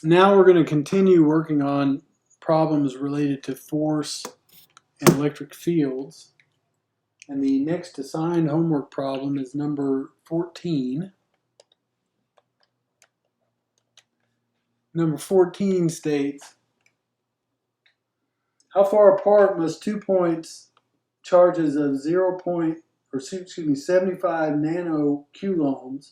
Now we're going to continue working on problems related to force and electric fields. And the next assigned homework problem is number 14. Number 14 states, how far apart must 2 points charges of 75 nanocoulombs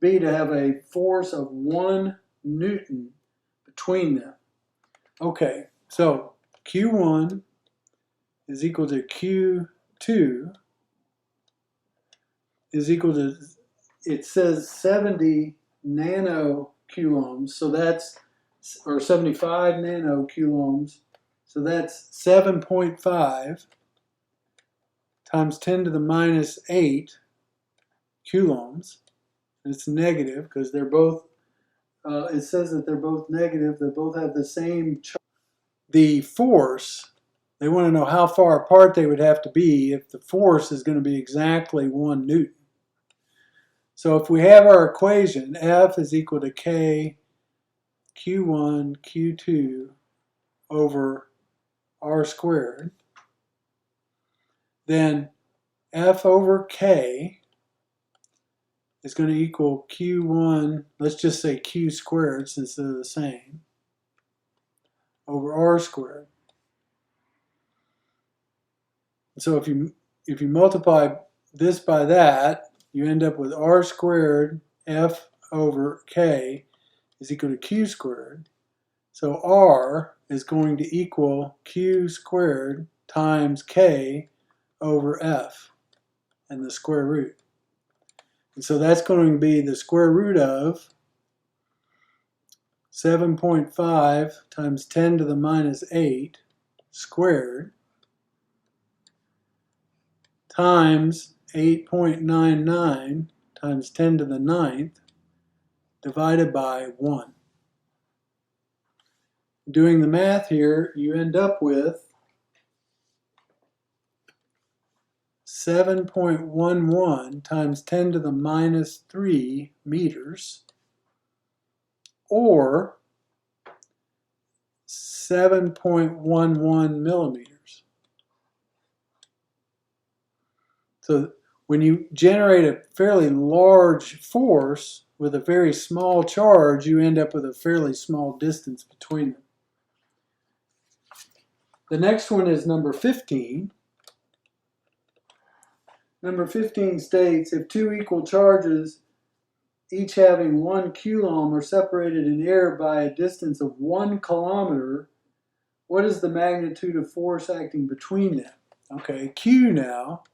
be to have a force of 1 Newton between them? Okay, so Q1 is equal to Q2 is equal to, it says 70 nanocoulombs, so that's, or 75 nanocoulombs, so that's 7.5 times 10 to the minus 8 coulombs. It's negative because they're both, it says that they're both negative, they both have the same charge. The force, they want to know how far apart they would have to be if the force is going to be exactly 1 Newton. So if we have our equation, F is equal to K Q1 Q2 over R squared, then F over K is going to equal Q1, let's just say Q squared since they're the same, over R squared. So if you multiply this by that, you end up with R squared F over K is equal to Q squared. So R is going to equal Q squared times K over F and the square root. And so that's going to be the square root of 7.5 times 10 to the minus 8 squared times 8.99 times 10 to the 9th divided by 1. Doing the math here, you end up with 7.11 times 10 to the minus 3 meters, or 7.11 millimeters. So when you generate a fairly large force with a very small charge, you end up with a fairly small distance between them. The next one is number 15. Number 15 states, if two equal charges, each having 1 coulomb, are separated in air by a distance of 1 kilometer, what is the magnitude of force acting between them? Okay, Q now,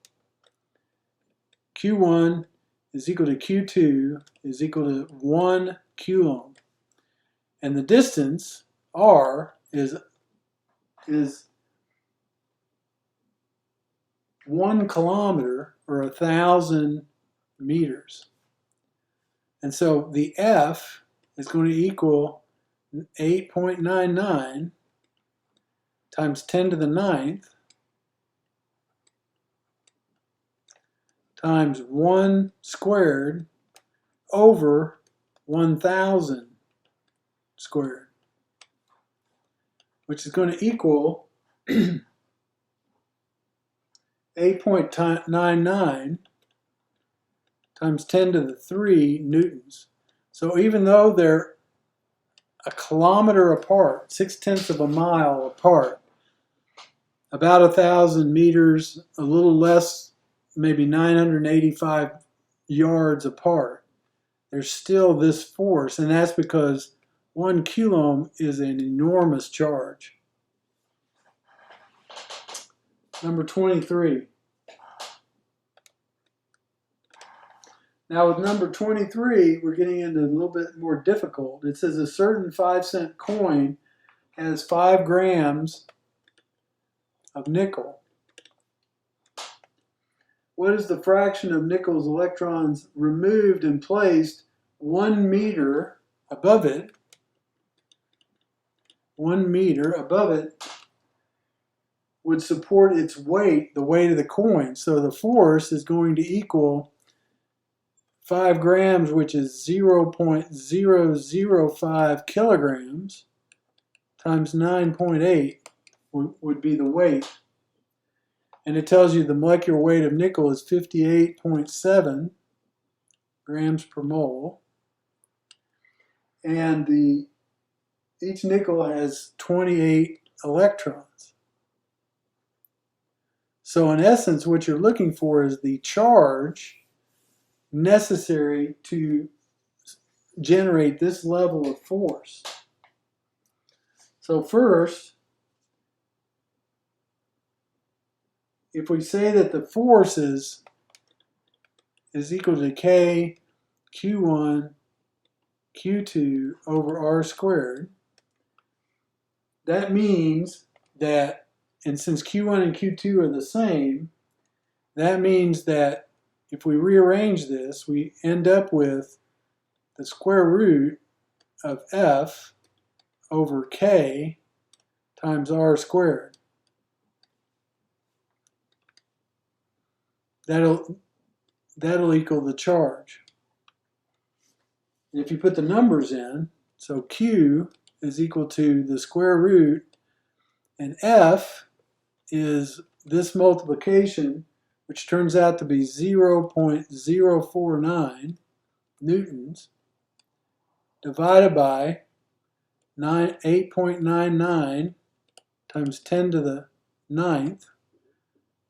Q1 is equal to Q2 is equal to 1 coulomb. And the distance, R, is 1 kilometer or 1,000 meters. And so the F is going to equal 8.99 times 10 to the 9th times 1 squared over 1,000 squared, which is going to equal 8.99 times 10 to the 3 newtons. So even though they're a kilometer apart, 6/10 of a mile apart, about 1,000 meters, a little less, maybe 985 yards apart, there's still this force, and that's because 1 coulomb is an enormous charge. Number 23. Now with number 23, we're getting into a little bit more difficult. It says a certain 5-cent coin has 5 grams of nickel. What is the fraction of nickel's electrons removed and placed 1 meter above it? 1 meter above it would support its weight, the weight of the coin. So the force is going to equal 5 grams, which is 0.005 kilograms, times 9.8 would be the weight. And it tells you the molecular weight of nickel is 58.7 grams per mole. And each nickel has 28 electrons. So in essence, what you're looking for is the charge necessary to generate this level of force. So first, if we say that the force is equal to K Q1 Q2 over R squared, that means that, and since Q1 and Q2 are the same, that means that if we rearrange this, we end up with the square root of F over K times R squared. That'll equal the charge. And if you put the numbers in, so Q is equal to the square root, and F is this multiplication, which turns out to be 0.049 newtons, divided by 8.99 times 10 to the 9th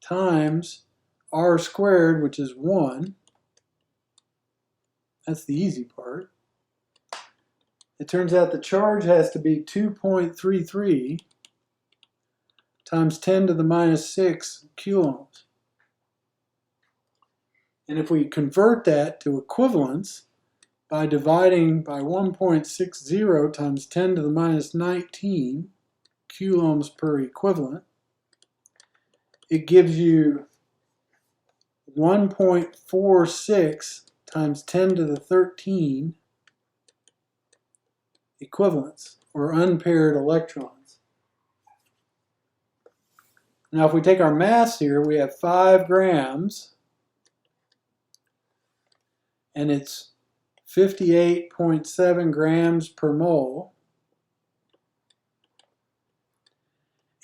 times R squared, which is 1. That's the easy part. It turns out the charge has to be 2.33 times 10 to the minus 6 coulombs. And if we convert that to equivalence by dividing by 1.60 times 10 to the minus 19 coulombs per equivalent, it gives you 1.46 times 10 to the 13 equivalents, or unpaired electrons. Now if we take our mass here, we have 5 grams, and it's 58.7 grams per mole.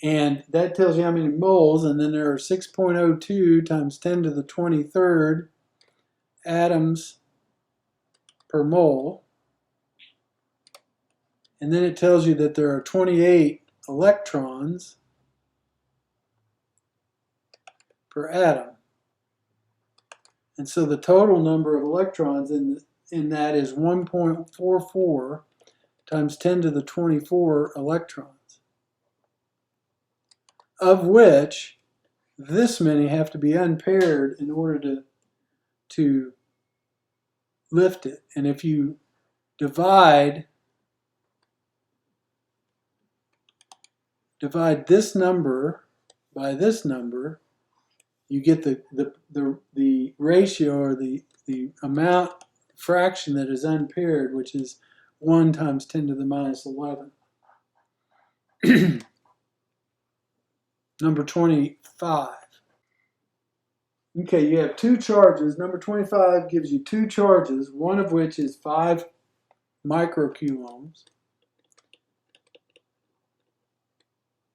And that tells you how many moles, and then there are 6.02 times 10 to the 23rd atoms per mole. And then it tells you that there are 28 electrons per atom. And so the total number of electrons in that is 1.44 times 10 to the 24 electrons, of which this many have to be unpaired in order to lift it. And if you divide this number by this number, you get the ratio, or the amount fraction that is unpaired, which is 1 times 10 to the minus 11. Number 25. Okay, you have two charges. Number 25 gives you two charges, one of which is 5 microcoulombs,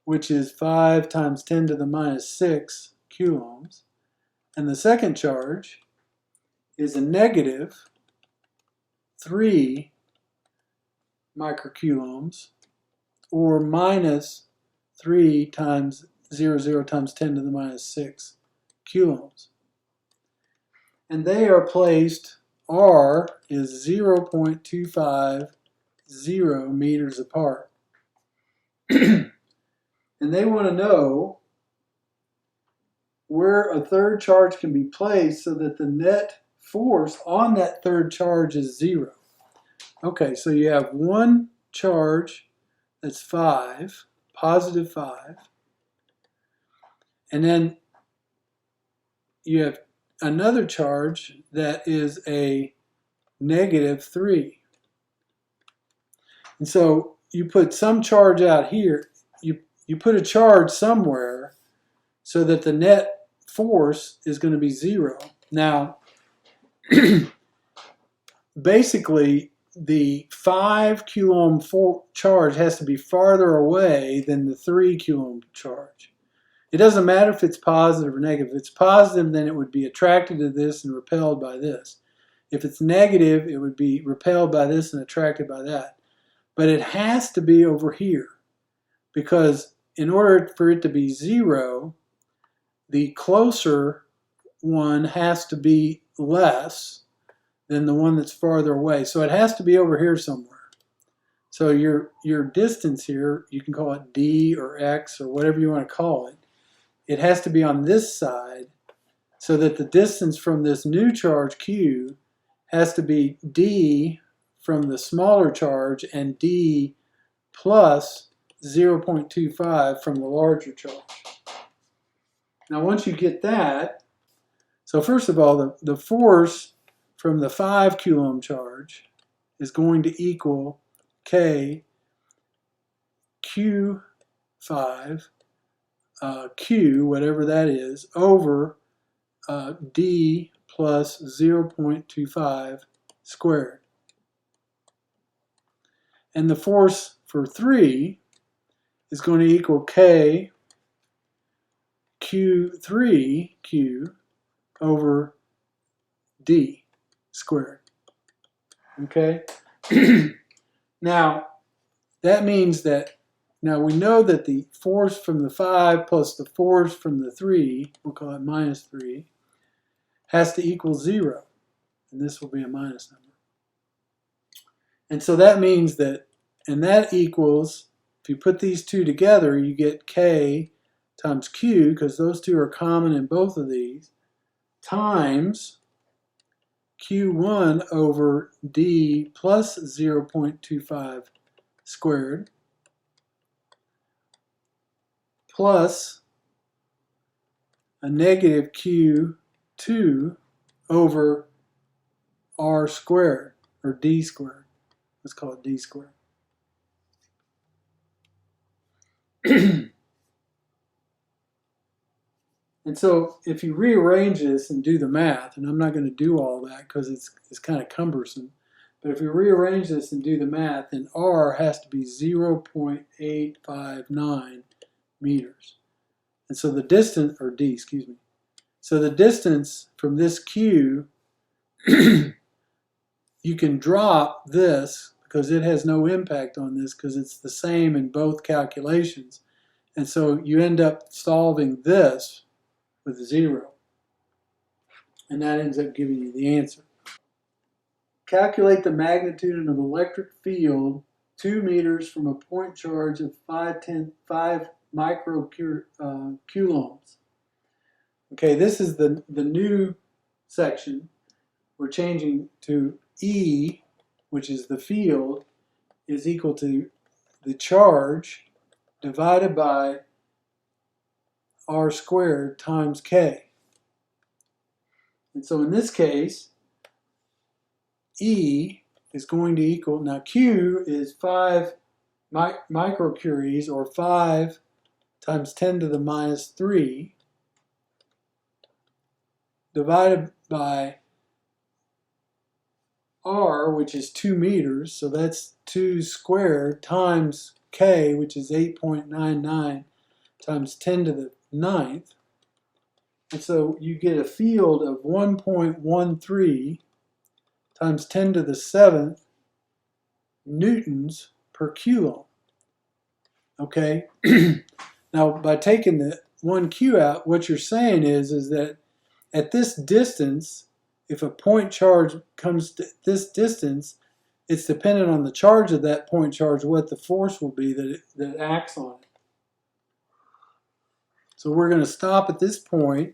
which is 5 times 10 to the minus 6 coulombs. And the second charge is a negative 3 microcoulombs, or minus 3 times 0 times 10 to the minus 6 coulombs. And they are placed, R is 0.250 meters apart. And they want to know where a third charge can be placed so that the net force on that third charge is 0. Okay, so you have one charge that's 5, positive 5, and then you have another charge that is a negative 3. And so you put some charge out here, you put a charge somewhere so that the net force is going to be 0. Now, basically the 5 coulomb charge has to be farther away than the 3 coulomb charge. It doesn't matter if it's positive or negative. If it's positive, then it would be attracted to this and repelled by this. If it's negative, it would be repelled by this and attracted by that. But it has to be over here, because in order for it to be 0, the closer one has to be less than the one that's farther away. So it has to be over here somewhere. So your distance here, you can call it d or x or whatever you want to call it. It has to be on this side, so that the distance from this new charge q has to be d from the smaller charge and d plus 0.25 from the larger charge. Now once you get that, so first of all, the force from the 5 coulomb charge is going to equal K Q5 Q, whatever that is, over D plus 0.25 squared. And the force for 3 is going to equal K Q3 Q over D squared. Okay? Now, that means that now we know that the force from the 5 plus the force from the 3, we'll call it minus 3, has to equal 0. And this will be a minus number. And so that means that, and that equals, if you put these two together, you get K times Q, because those two are common in both of these, times Q1 over D plus 0.25 squared, plus a negative Q2 over R squared, or D squared. Let's call it D squared. And so if you rearrange this and do the math, and I'm not going to do all that because it's kind of cumbersome, but if you rearrange this and do the math, then R has to be 0.859 meters. And so the distance, or D, excuse me. So the distance from this Q, you can drop this because it has no impact on this because it's the same in both calculations. And so you end up solving this with 0. And that ends up giving you the answer. Calculate the magnitude of an electric field 2 meters from a point charge of 5 microcoulombs. Okay, this is the new section. We're changing to E, which is the field, is equal to the charge divided by R squared times K. And so in this case, E is going to equal, now Q is 5 microcuries, or 5 times 10 to the minus 3, divided by R, which is 2 meters, so that's 2 squared, times K, which is 8.99 times 10 to the 9th. And so you get a field of 1.13 times 10 to the 7th newtons per coulomb. Okay? Now, by taking the 1Q out, what you're saying is that at this distance, if a point charge comes to this distance, it's dependent on the charge of that point charge, what the force will be that acts on it. So we're going to stop at this point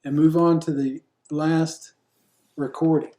and move on to the last recording.